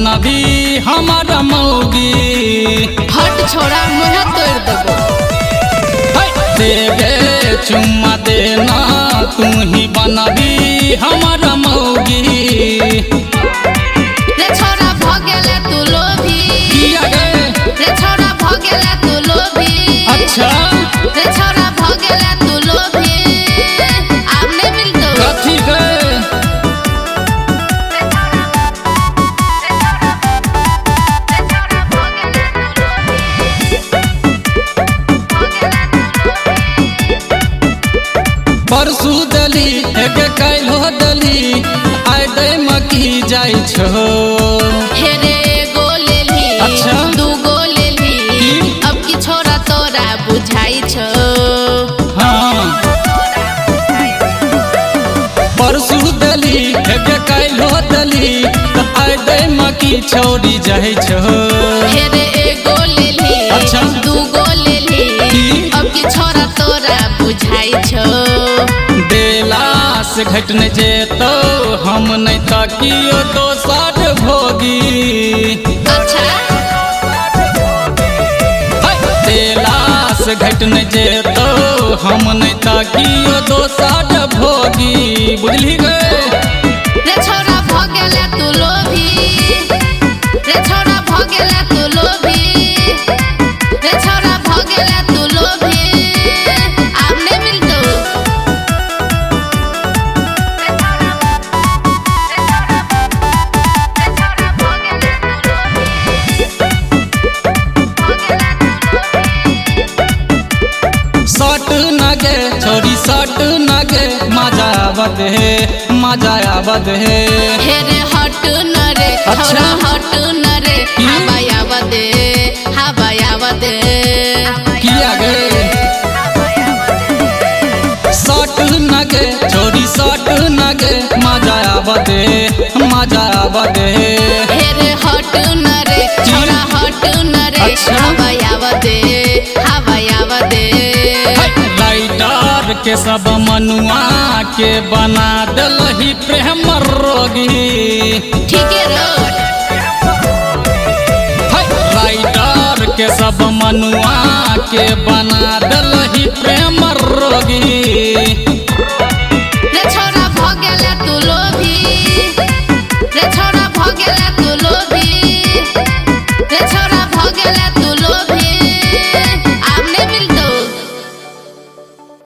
बनबी हमारा मौगी। हट छोड़ा मुँह तोड़ देबो। देगे चुम्मा देना तू ही बनबी हमारा मौगी। रे छोड़ा भगेले तू लोभी। किया गे? रे छोड़ा भगेले तू लोभी। अच्छा रे छोड़ा भगेले तू लोभी। आपने मिलतो कथी गे? परसू दली एक कैलो दली आय दे मकी जाय छो। हेरे गोलेली अच्छा। दू गोलेली अब की छोरा तोरा बुझाई छो। हाँ परसू दली एक कैलो दली आय दे मकी छोड़ी जाय छो। हेरे गोलेली अच्छा। दू गोलेली अब की छोरा तोरा बुझाई छो। देला से घटने जेतो हम नहीं ताकियो तो साठ भोगी। अच्छा देला से घटने जेतो हम नहीं ताकियो तो साठ भोगी। बुझली गे? रे छोरा भगेले तू लोभी। रे छोरा भगेले तू लोभी। रे छोरा भगेले तू लोभी। आपने मिलतो सट नगे छोरी सट नगे मजा आवत है मजा आवत है। हेरे हट न रे अच्छा। छोरा हट न रे हवा आवदे हवा आवदे। किया गे? सट नगे छोरी सट नगे मजा आवत है मजा आवत है। हेरे हट न रे छोरा हट न रे अच्छा। हवा आवदे हवा आवदे। राइटर के सब मनुआ के बना दलही प्रेम रोगी। ठीक है रो राइटर के सब मनुआ के बना दलही प्रेम रोगी। रे छोरा भगेले तू लोभी। रे छोरा भगेले तू लोभी। रे छोरा भगेले